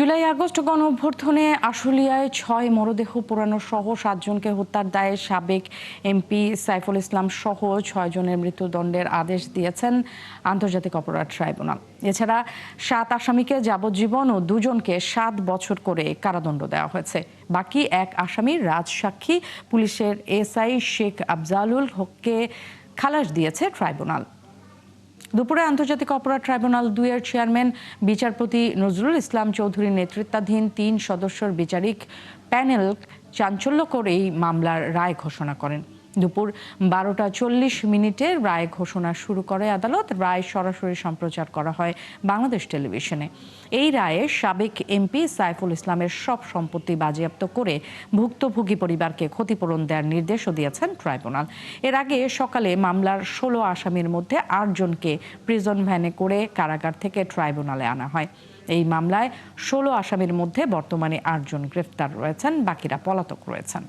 July August গণঅভ্যুত্থানে আশুলিয়ায় ৬ মরদেহ পোড়ানো সহ ৭ জনকে হত্যার দায়ে সাবেক এমপি সাইফুল ইসলাম সহ ৬ জনের মৃত্যুদণ্ডের আদেশ দিয়েছেন আন্তর্জাতিক অপরাধ ট্রাইব্যুনাল। এছাড়া ৭ আসামিকে যাবজ্জীবন ও ২ জনকে ৭ বছর করে কারাদণ্ড দেওয়া হয়েছে। বাকি এক আসামি রাজসাক্ষী পুলিশের এসআই শেখ আফজালুল হককে খালাস দিয়েছে ট্রাইব্যুনাল। দুপুরে আন্তর্জাতিক অপরাধ ট্রাইব্যুনাল ২ এর চেয়ারম্যান বিচারপতি নজরুল ইসলাম চৌধুরীর নেতৃত্বাধীন ৩ সদস্যের বিচারিক প্যানেল চাঞ্চল্যকর এই মামলার রায় ঘোষণা করেন। দুপুর ১২টা ৪০ রায় ঘোষণা শুরু করে আদালত। রায় সরাসরি সম্প্রচার করা হয় বাংলাদেশ টেলিভিশনে। এই রায়ে সাবেক এমপি সাইফুল ইসলামের সব সম্পত্তি বাজেয়াপ্ত করে ভুক্তভোগী পরিবারকে ক্ষতিপূরণ দেওয়ার নির্দেশও দিয়েছেন ট্রাইব্যুনাল। এর আগে সকালে মামলার ১৬ আসামির মধ্যে ৮ জনকে প্রিজন ভ্যানে করে কারাগার থেকে ট্রাইব্যুনালে আনা হয়। এই মামলায় ১৬ আসামির মধ্যে বর্তমানে ৮ জন গ্রেফতার রয়েছেন, বাকিরা পলাতক রয়েছেন।